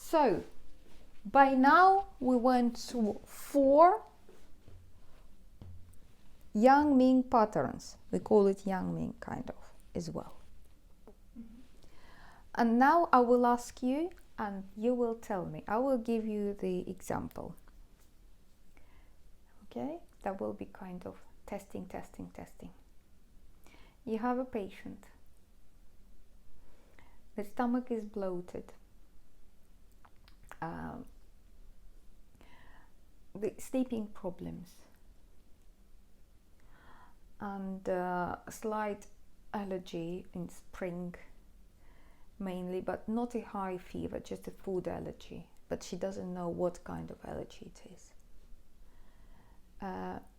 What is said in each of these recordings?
So, by now we went through 4 Yang Ming patterns. We call it Yang Ming kind of as well. And now I will ask you and you will tell me. I will give you the example. Okay? That will be kind of testing. You have a patient. The stomach is bloated. The sleeping problems. And slight allergy in spring mainly, but not a high fever, just a food allergy. But she doesn't know what kind of allergy it is.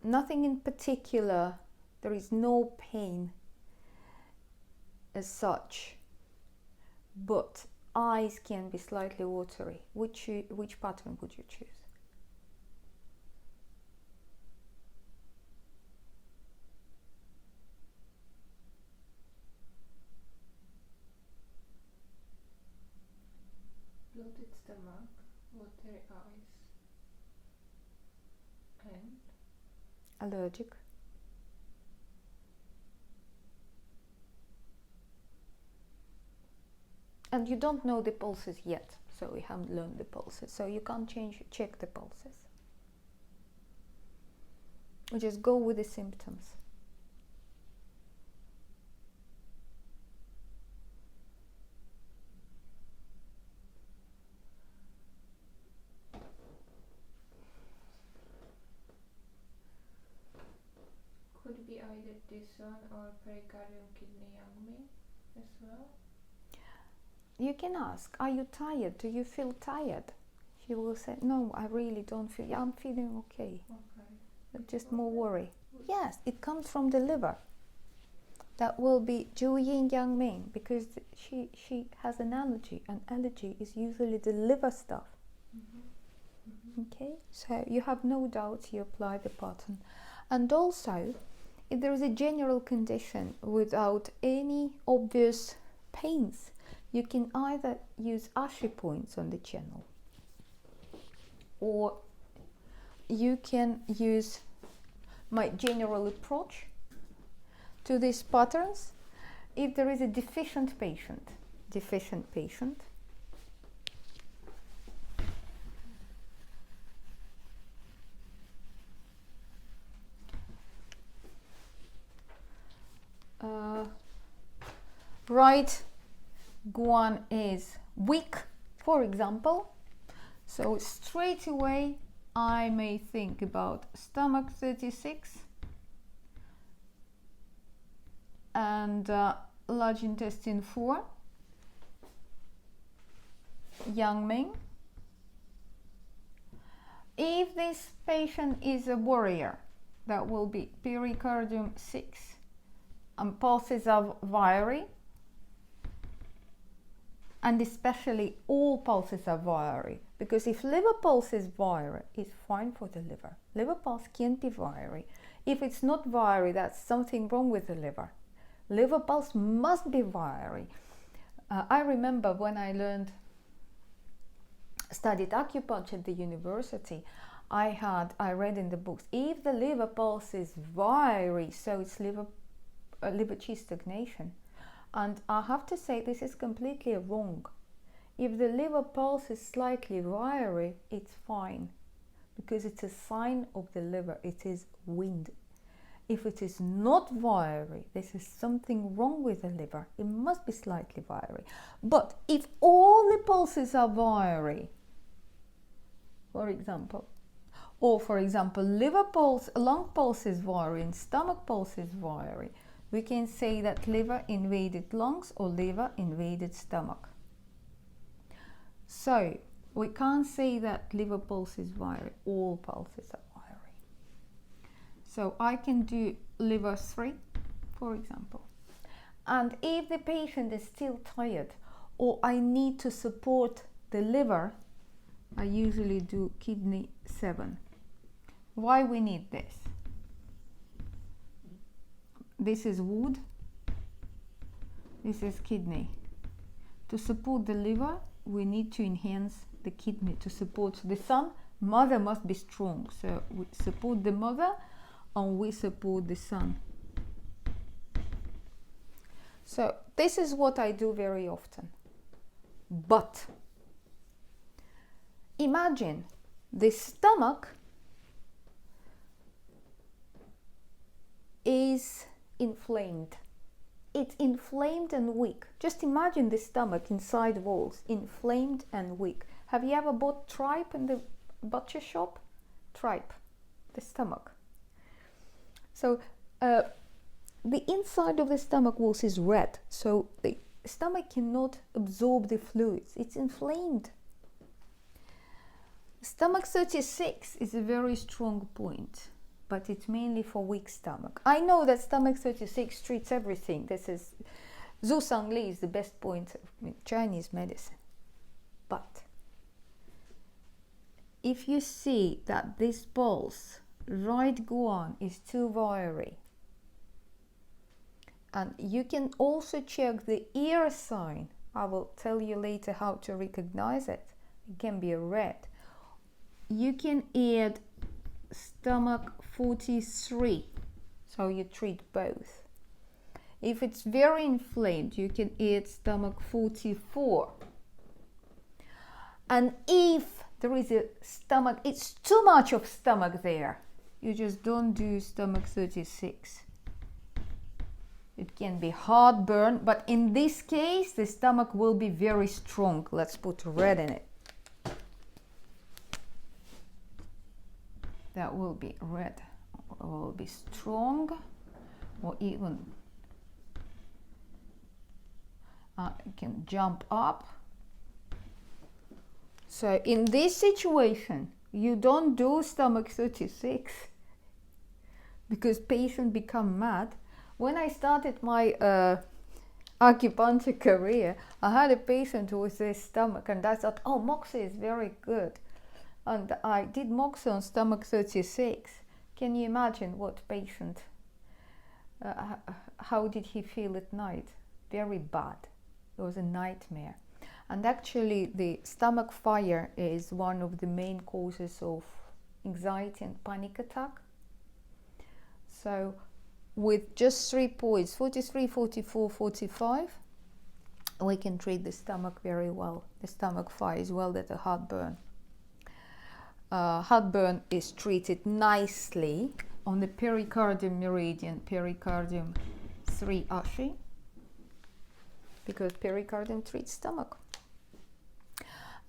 Nothing in particular, there is no pain as such, but eyes can be slightly watery. Which pattern would you choose? Bloated stomach, watery eyes, and allergic. And you don't know the pulses yet, so we haven't learned the pulses, so you can't check the pulses. We just go with the symptoms. could be either this one or pericardium kidney Yang Ming as well. You can ask, are you tired? Do you feel tired? She will say, no, I really don't feel, I'm feeling okay. Okay. Just more worry. Yes, it comes from the liver. That will be Zhu Yin Yang Ming, because she has an allergy, and allergy is usually the liver stuff. Okay, so you have no doubt you apply the pattern. And also, if there is a general condition without any obvious pains, you can either use acupoints on the channel, or you can use my general approach to these patterns. If there is a deficient patient, right guan is weak, for example, so straight away I may think about stomach 36 and large intestine 4, Yang Ming. If this patient is a warrior, that will be pericardium 6, and pulses are wiry, and especially all pulses are wiry, because if liver pulse is wiry, it's fine for the liver. Liver pulse can be wiry. If it's not wiry, that's something wrong with the liver. Liver pulse must be wiry. I remember when I studied acupuncture at the university, I read in the books, if the liver pulse is wiry, so it's liver qi stagnation. And I have to say, this is completely wrong. If the liver pulse is slightly wiry, it's fine, because it's a sign of the liver, it is wind. If it is not wiry, this is something wrong with the liver. It must be slightly wiry. But if all the pulses are wiry, for example, liver pulse, lung pulse is wiry and stomach pulse is wiry, we can say that liver invaded lungs or liver invaded stomach. So we can't say that liver pulse is wiry, all pulses are wiry. So I can do liver 3, for example. And if the patient is still tired, or I need to support the liver, I usually do kidney 7. Why we need this? This is wood, this is kidney. To support the liver, we need to enhance the kidney to support the son. Mother must be strong, so we support the mother and we support the son. So this is what I do very often. But imagine the stomach is inflamed. It's inflamed and weak. Just imagine the stomach inside walls, inflamed and weak. Have you ever bought tripe in the butcher shop? Tripe, the stomach. So the inside of the stomach walls is red, so the stomach cannot absorb the fluids. It's inflamed. Stomach 36 is a very strong point, but it's mainly for weak stomach. I know that stomach 36 treats everything. This is Zhu Sang Li is the best point in Chinese medicine. But if you see that this pulse, right guan, is too wiry, and you can also check the ear sign. I will tell you later how to recognize it. It can be a red. You can add stomach 43, so you treat both. If it's very inflamed, you can add stomach 44. And if there is a stomach, it's too much of stomach there, you just don't do stomach 36. It can be heartburn, but in this case, the stomach will be very strong. Let's put red in it. That will be red, will be strong, or even it can jump up. So in this situation, you don't do stomach 36 because patients become mad. When I started my acupuncture career, I had a patient with this stomach, and I thought, oh, Moxie is very good. And I did Moxie on stomach 36. Can you imagine what patient, how did he feel at night? Very bad. It was a nightmare. And actually, the stomach fire is one of the main causes of anxiety and panic attack. So with just 3 points, 43, 44, 45, we can treat the stomach very well. The stomach fire is well that a heartburn. Heartburn is treated nicely on the pericardium meridian, pericardium 3 Ashi, because pericardium treats stomach.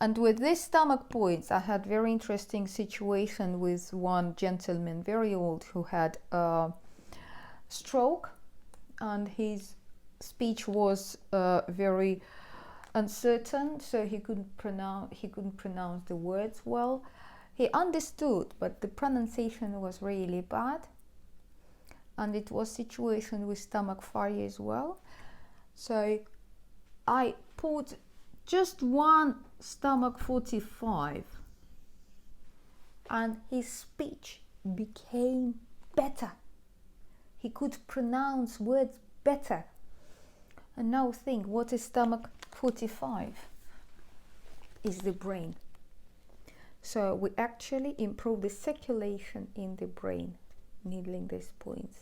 And with these stomach points, I had very interesting situation with one gentleman, very old, who had a stroke, and his speech was very uncertain, so he couldn't pronounce the words well. He understood, but the pronunciation was really bad, and it was situation with stomach fire as well. So I put just one stomach 45, and his speech became better. He could pronounce words better. And now think, what is stomach 45? Is the brain. So we actually improve the circulation in the brain, needling these points.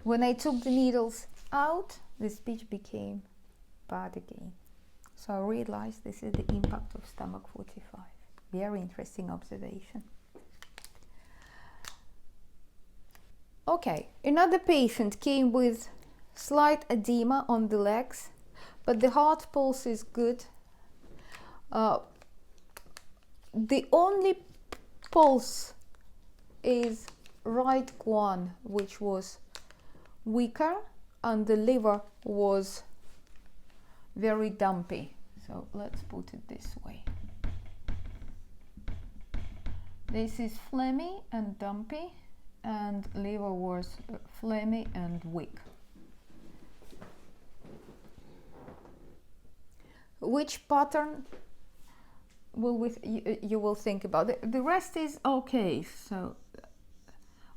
When I took the needles out, the speech became bad again. So I realized this is the impact of stomach 45. Very interesting observation. Okay, another patient came with slight edema on the legs, but the heart pulse is good. The only pulse is right guan, which was weaker, and the liver was very dumpy. So let's put it this way. This is phlegmy and dumpy, and liver was phlegmy and weak. Which pattern will you will think about? The rest is okay. So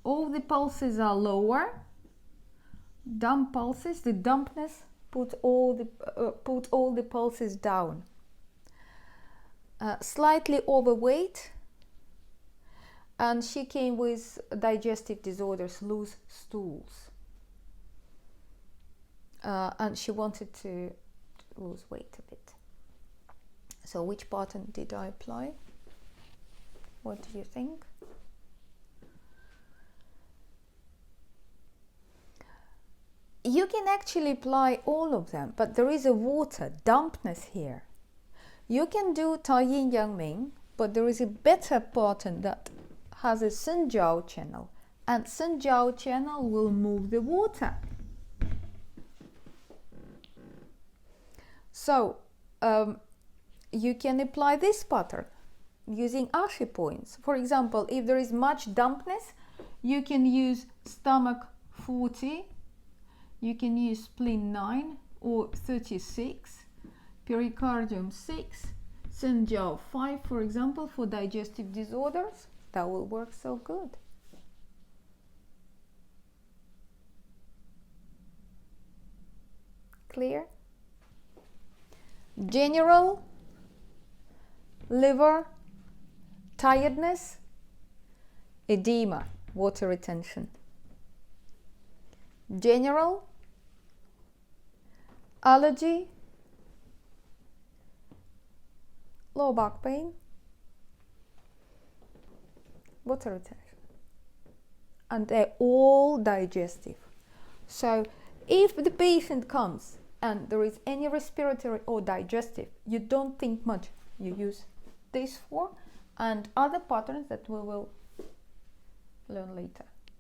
all the pulses are lower, dump pulses. The dampness put all the pulses down. Slightly overweight, and she came with digestive disorders, loose stools, and she wanted to lose weight a bit. So which pattern did I apply? What do you think? You can actually apply all of them, but there is a water dampness here. You can do Tai Yin Yang Ming, but there is a better pattern that has a Sun Jiao channel, and Sun Jiao channel will move the water. So you can apply this pattern using Ashi points. For example, if there is much dampness, you can use stomach 40, you can use spleen 9 or 36, pericardium 6, Sun Jiao 5, for example, for digestive disorders. That will work so good. Clear? General liver tiredness, edema, water retention. General allergy, low back pain, water retention, and they're all digestive. So if the patient comes and there is any respiratory or digestive, you don't think much. You use these four and other patterns that we will learn later.